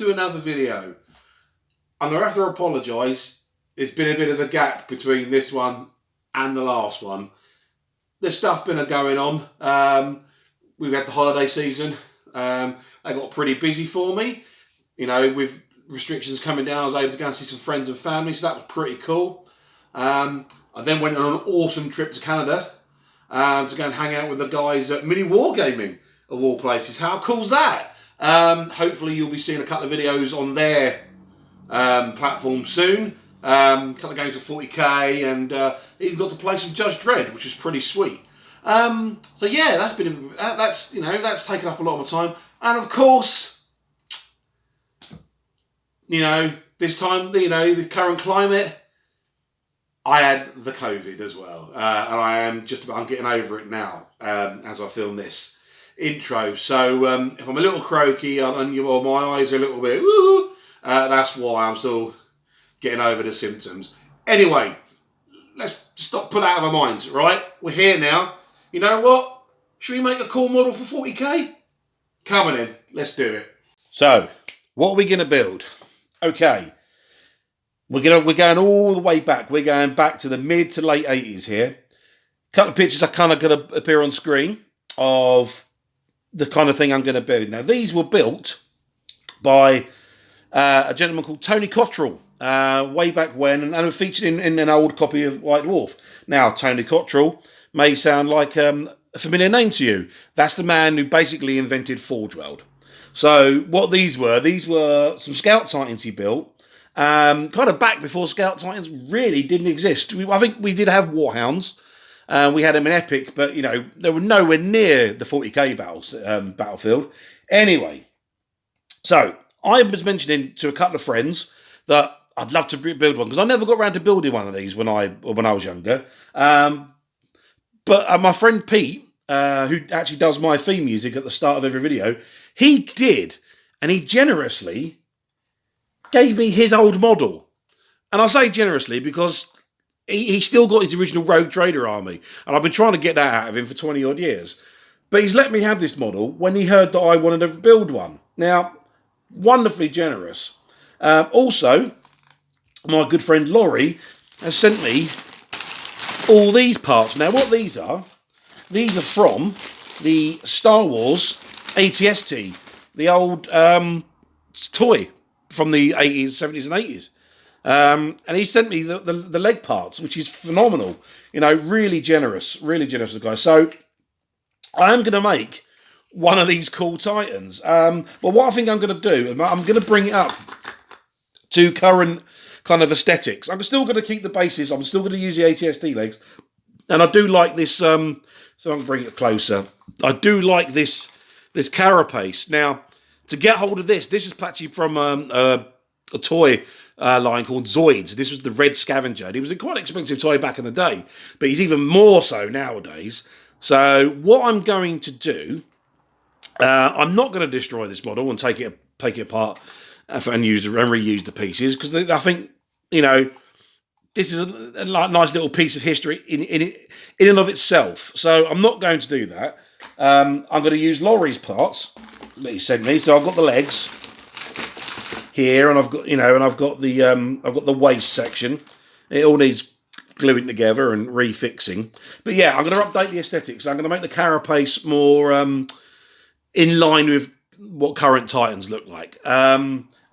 to another video. I'm going to have to apologise. There's been a bit of a gap between this one and the last one. There's stuff been going on. We've had the holiday season. They got pretty busy for me. You know, with restrictions coming down, I was able to go and see some friends and family, so that was pretty cool. I then went on an awesome trip to Canada to go and hang out with the guys at Mini Wargaming, of all places. How cool's that? Hopefully you'll be seeing a couple of videos on their platform soon. A couple of games of 40k, and even got to play some Judge Dredd, which is pretty sweet. So yeah, that's taken up a lot of my time. And of course, this time, the current climate, I had the COVID as well, and I am just about getting over it now as I film this intro. So if I'm a little croaky and my eyes are a little bit, that's why I'm still getting over the symptoms. Anyway, let's put that out of our minds, right? We're here now. You know what? Should we make a cool model for 40k? Come on in, let's do it. So, what are we going to build? Okay, we're going all the way back. We're going back to the mid to late 80s here. A couple of pictures are kind of going to appear on screen of the kind of thing I'm going to build. Now, these were built by a gentleman called Tony Cottrell way back when, and were featured in an old copy of White Dwarf. Now, Tony Cottrell may sound like a familiar name to you. That's the man who basically invented Forge World. So what these were some Scout Titans he built, kind of back before Scout Titans really didn't exist. I think we did have Warhounds. We had them in Epic, but they were nowhere near the 40k battlefield. Anyway, so I was mentioning to a couple of friends that I'd love to build one, because I never got around to building one of these when I was younger. But my friend Pete, who actually does my theme music at the start of every video, he did, and he generously gave me his old model. And I say generously because he still got his original Rogue Trader army, and I've been trying to get that out of him for 20 odd years. But he's let me have this model when he heard that I wanted to build one. Now, wonderfully generous. Also, my good friend Laurie has sent me all these parts. Now, what these are from the Star Wars ATST, the old toy from the 80s, 70s and 80s. And he sent me the leg parts, which is phenomenal. Really generous, the guy. So I am going to make one of these cool Titans. But what I think I'm going to do, I'm going to bring it up to current kind of aesthetics. I'm still going to keep the bases. I'm still going to use the ATST legs. And I do like this, so I'm going to bring it closer. I do like this carapace. Now, to get hold of this is actually from a toy line called Zoids. This was the Red Scavenger. It was a quite expensive toy back in the day, but he's even more so nowadays. So what I'm going to do, I'm not going to destroy this model and take it apart and reuse the pieces, because I think this is a nice little piece of history in and of itself. So I'm not going to do that. I'm going to use Laurie's parts that he sent me. So I've got the legs here, and I've got the waist section. It all needs gluing together and refixing. But yeah, I'm going to update the aesthetics. I'm going to make the carapace more in line with what current Titans look like.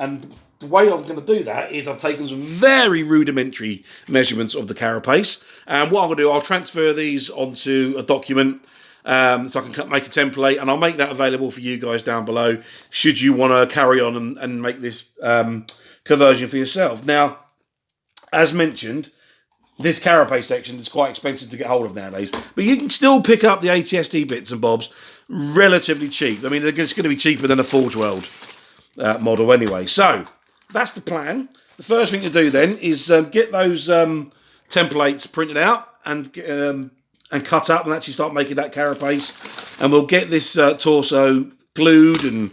And the way I'm going to do that is I've taken some very rudimentary measurements of the carapace. And what I'm going to do, I'll transfer these onto a document so I can make a template, and I'll make that available for you guys down below should you want to carry on and make this conversion for yourself. Now, as mentioned, this carapace section is quite expensive to get hold of nowadays, but you can still pick up the ATST bits and bobs relatively cheap. I mean, it's going to be cheaper than a Forge World model anyway. So that's the plan. The first thing to do then is get those templates printed out and cut up and actually start making that carapace. And we'll get this torso glued, and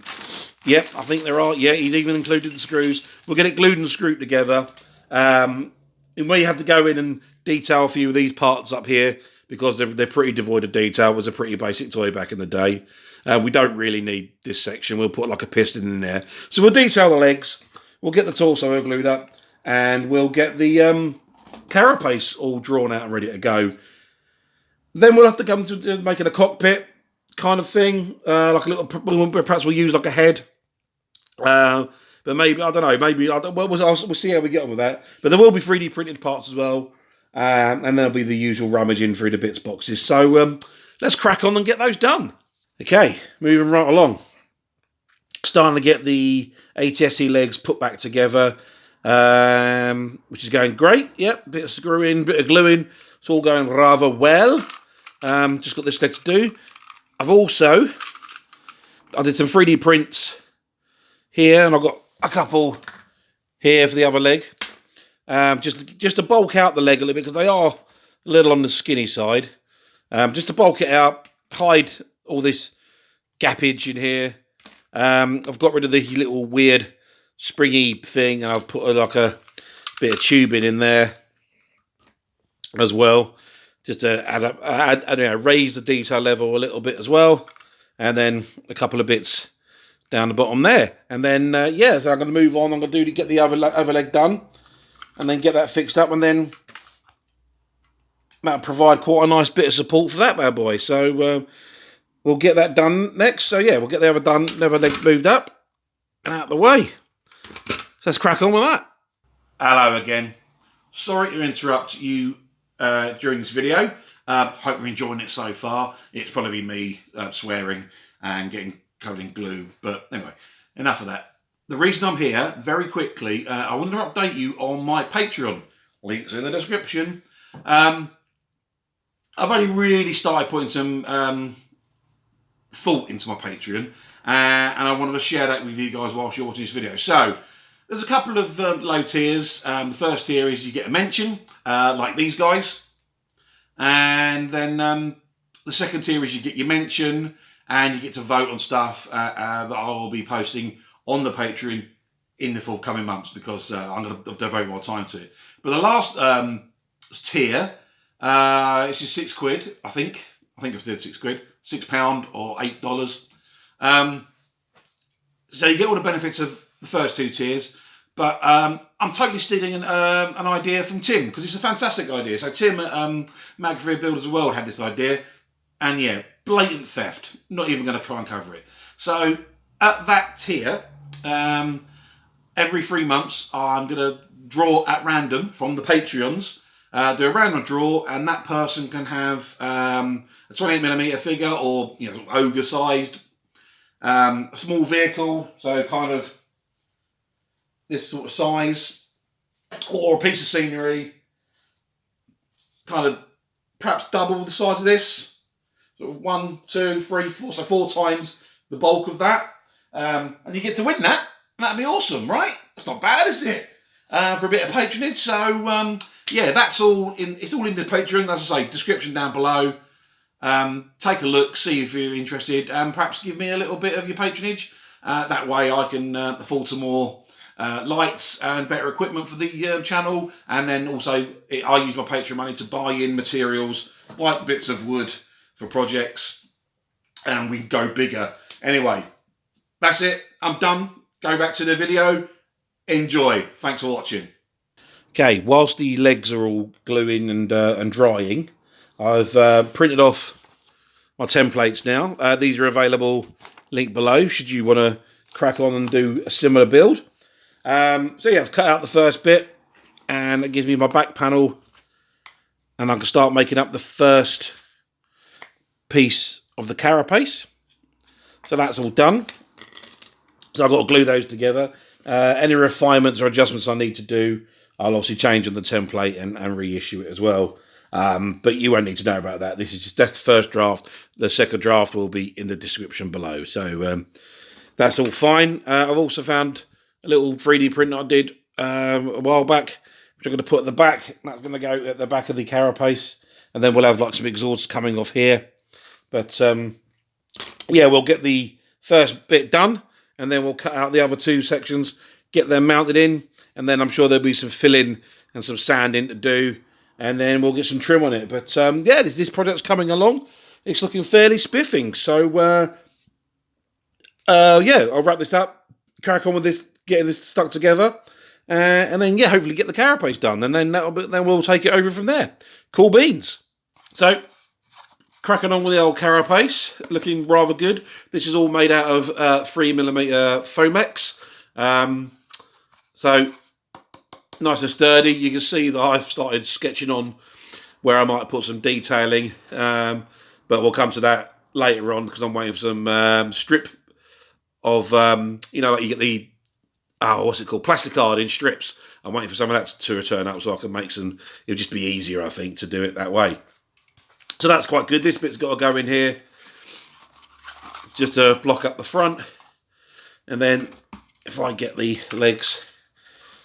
yep, I think there are. Yeah, he's even included the screws. We'll get it glued and screwed together. And where you have to go in and detail a few of these parts up here, because they're pretty devoid of detail. It was a pretty basic toy back in the day. We don't really need this section. We'll put like a piston in there. So we'll detail the legs. We'll get the torso glued up. And we'll get the carapace all drawn out and ready to go. Then we'll have to come to making a cockpit kind of thing. Like a little, perhaps we'll use like a head. But maybe, I don't know, maybe, we'll see how we get on with that. But there will be 3D printed parts as well. And there'll be the usual rummaging through the bits boxes. So let's crack on and get those done. Okay, moving right along. Starting to get the ATSC legs put back together, which is going great. Yep, bit of screwing, bit of gluing. It's all going rather well. Just got this leg to do. I did some 3D prints here, and I've got a couple here for the other leg. Just to bulk out the leg a little bit, because they are a little on the skinny side. Just to bulk it out, hide all this gappage in here. I've got rid of the little weird springy thing, and I've put like a bit of tubing in there as well, just to raise the detail level a little bit as well, and then a couple of bits down the bottom there, and then so I'm going to move on. I'm going to get the other leg done, and then get that fixed up, and then that'll provide quite a nice bit of support for that bad boy. So we'll get that done next. So yeah, we'll get the other leg moved up and out of the way. So let's crack on with that. Hello again. Sorry to interrupt you during this video. Hope you're enjoying it so far. It's probably me swearing and getting covered in glue. But anyway, enough of that. The reason I'm here, very quickly, I want to update you on my Patreon. Links in the description. I've only really started putting some thought into my Patreon, and I wanted to share that with you guys whilst you're watching this video. So there's a couple of low tiers. The first tier is you get a mention, like these guys, and then the second tier is you get your mention and you get to vote on stuff that I will be posting on the Patreon in the forthcoming months, because I'm going to devote more time to it. But the last tier, it's just £6. I think I've said £6, £6 or $8. So you get all the benefits of the first two tiers, but I'm totally stealing an idea from Tim, because it's a fantastic idea. So Tim at Magfree Builders of the World had this idea, and yeah, blatant theft. Not even going to try and cover it. So at that tier, every 3 months, I'm going to draw at random from the Patreons. Do a random draw, and that person can have a 28mm figure, or ogre-sized, a small vehicle, so kind of this sort of size, or a piece of scenery, kind of perhaps double the size of this, sort of 1, 2, 3, 4, so 4 times the bulk of that, and you get to win that. That'd be awesome, right? That's not bad, is it? For a bit of patronage. So yeah, that's all in. It's all in the Patreon, as I say, description down below. Take a look, see if you're interested, and perhaps give me a little bit of your patronage. That way I can afford some more lights and better equipment for the channel, and then also I use my Patreon money to buy in materials like bits of wood for projects, and we go bigger. Anyway, that's it. I'm done. Go back to the video. Enjoy. Thanks for watching. Okay, whilst the legs are all gluing and drying, I've printed off my templates now. These are available, link below, should you want to crack on and do a similar build. So yeah, I've cut out the first bit, and it gives me my back panel, and I can start making up the first piece of the carapace. So that's all done. So I've got to glue those together. Any refinements or adjustments I need to do, I'll obviously change on the template and reissue it as well. But you won't need to know about that. That's the first draft. The second draft will be in the description below. So that's all fine. I've also found a little 3D print I did a while back, which I'm going to put at the back. That's going to go at the back of the carapace, and then we'll have like some exhausts coming off here. But yeah, we'll get the first bit done, and then we'll cut out the other two sections, get them mounted in, and then I'm sure there'll be some filling and some sanding to do. and then we'll get some trim on it. But yeah, this project's coming along. It's looking fairly spiffing. So yeah, I'll wrap this up, crack on with this, getting this stuck together, and then yeah, hopefully get the carapace done, and then then we'll take it over from there. Cool beans. So cracking on with the old carapace, looking rather good. This is all made out of 3mm Fomex. So nice and sturdy. You can see that I've started sketching on where I might put some detailing, but we'll come to that later on because I'm waiting for some strip of, you know, like you get the, what's it called? Plastic card in strips. I'm waiting for some of that to return up so I can make some, it'll just be easier, I think, to do it that way. So that's quite good. This bit's got to go in here just to block up the front. And then if I get the legs,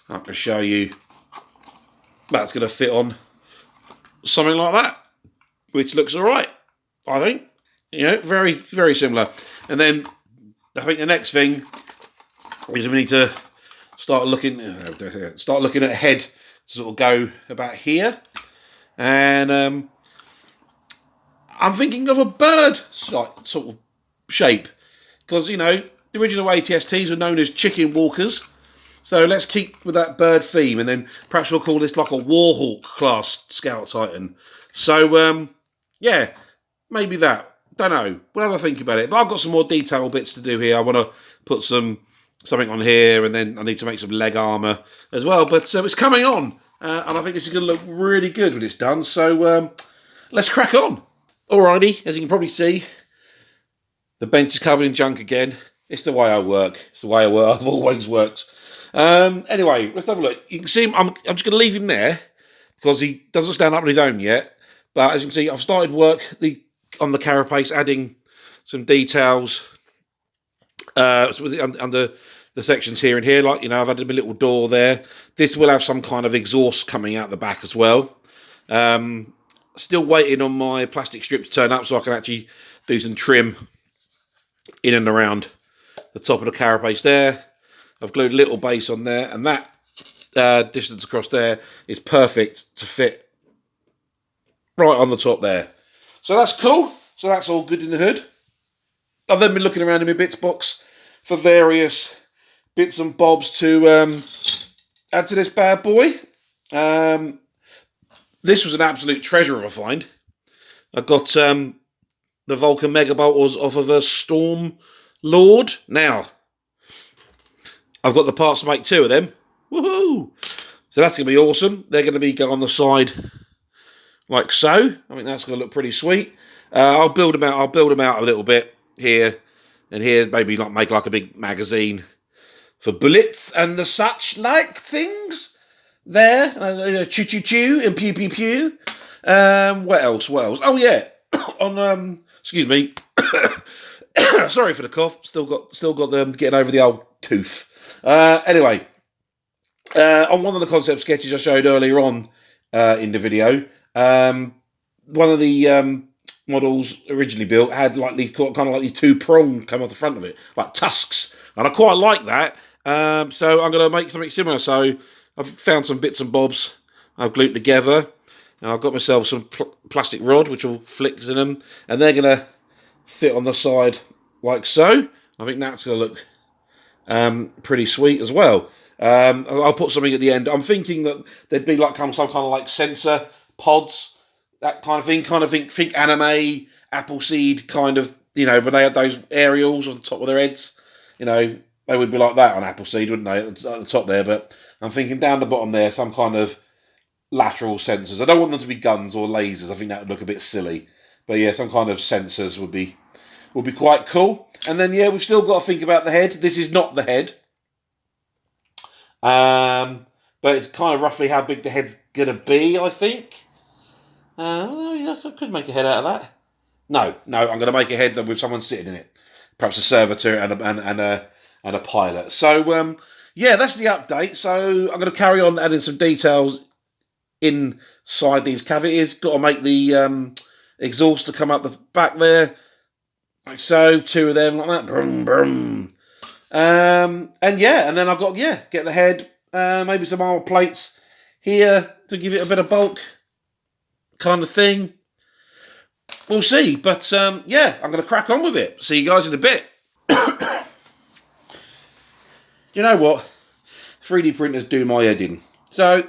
I can show you, that's going to fit on something like that, which looks all right, I think. You know, very, very similar. And then I think the next thing is we need to start looking at a head to sort of go about here. And I'm thinking of a bird sort of shape. Because, you know, the original ATSTs were known as chicken walkers. So let's keep with that bird theme, and then perhaps we'll call this like a Warhawk class Scout Titan. So, yeah, maybe that. Don't know. We'll have a think about it. But I've got some more detail bits to do here. I want to put something on here, and then I need to make some leg armour as well. But it's coming on, and I think this is going to look really good when it's done. So let's crack on. Alrighty, as you can probably see, the bench is covered in junk again. It's the way I work. It's the way I've always worked. Anyway, let's have a look. You can see him. I'm just going to leave him there because he doesn't stand up on his own yet. But as you can see, I've started work on the carapace, adding some details under the sections here and here. Like, you know, I've added a little door there. This will have some kind of exhaust coming out the back as well. Still waiting on my plastic strip to turn up so I can actually do some trim in and around the top of the carapace there. I've glued a little base on there, and that distance across there is perfect to fit right on the top there. So that's cool. So that's all good in the hood. I've then been looking around in my bits box for various bits and bobs to add to this bad boy. This was an absolute treasure of a find. I got the Vulcan Megabolt off of a Storm Lord. Now, I've got the parts to make 2 of them. Woohoo! So that's going to be awesome. They're going to be go on the side like so. I think that's going to look pretty sweet. I'll build them out a little bit here and here. Maybe like make like a big magazine for bullets and the such like things. There, choo choo choo and pew pew pew. What else? Oh yeah, on excuse me. Sorry for the cough. Still got them getting over the old coof. Anyway, on one of the concept sketches I showed earlier on in the video, one of the models originally built had like kind of like the 2 prong come off the front of it, like tusks, and I quite like that. So I'm going to make something similar. So I've found some bits and bobs I've glued together, and I've got myself some plastic rod which will flick in them, and they're going to fit on the side like so. I think that's going to look pretty sweet as well. I'll put something at the end. I'm thinking that there'd be like some kind of like sensor pods, that kind of thing. Kind of think anime, Appleseed kind of, you know, but they had those aerials on the top of their heads. You know, they would be like that on Appleseed, wouldn't they, at the top there? But I'm thinking down the bottom there, some kind of lateral sensors. I don't want them to be guns or lasers. I think that would look a bit silly. But yeah, some kind of sensors would be quite cool. And then, yeah, we've still got to think about the head. This is not the head. But it's kind of roughly how big the head's going to be, I think. I could make a head out of that. No, I'm going to make a head with someone sitting in it. Perhaps a servitor and a pilot. So, yeah, that's the update. So I'm going to carry on adding some details inside these cavities. Got to make the exhaust to come up the back there. Like so, 2 of them like that. Brum, brum. And then I've got, get the head, maybe some armor plates here to give it a bit of bulk. kind of thing. We'll see. But yeah, I'm going to crack on with it. See you guys in a bit. You know what? 3D printers do my head in. So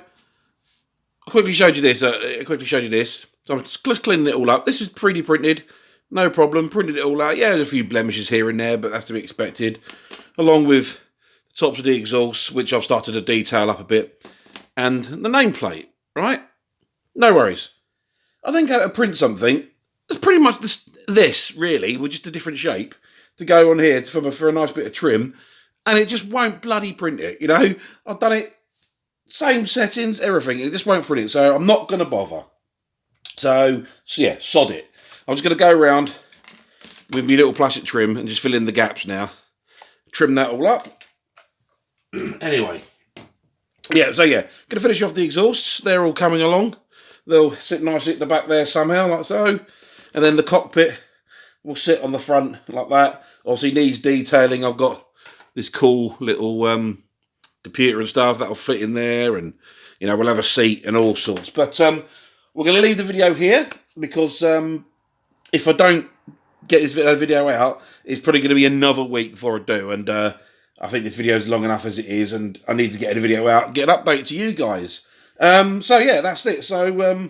I quickly showed you this. So I'm just cleaning it all up. This is 3D printed. No problem. Printed it all out. Yeah, there's a few blemishes here and there, but that's to be expected. Along with the tops of the exhausts, which I've started to detail up a bit. And the nameplate, right? No worries. I then go to print something. It's pretty much this really, with just a different shape, to go on here for a nice bit of trim. And it just won't bloody print it, you know? I've done it, same settings, everything. It just won't print it, so I'm not going to bother. So yeah, sod it. I'm just going to go around with my little plastic trim and just fill in the gaps now. Trim that all up. Anyway. Yeah, so yeah, going to finish off the exhausts. They're all coming along. They'll sit nicely at the back there somehow, like so. And then the cockpit will sit on the front like that. Obviously needs detailing. I've got this cool little computer and stuff that'll fit in there. And, you know, we'll have a seat and all sorts. But we're going to leave the video here because if I don't get this video out, it's probably going to be another week before I do. And I think this video is long enough as it is, and I need to get a video out, get an update to you guys. So yeah, that's it. So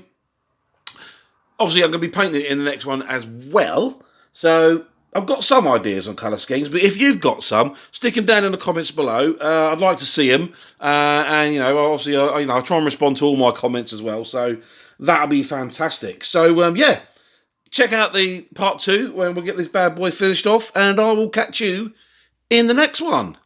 obviously I'm going to be painting it in the next one as well. So I've got some ideas on colour schemes, but if you've got some, stick them down in the comments below. I'd like to see them, and you know, obviously, I try and respond to all my comments as well. So that'll be fantastic. So yeah, check out the part 2 when we'll get this bad boy finished off, and I will catch you in the next one.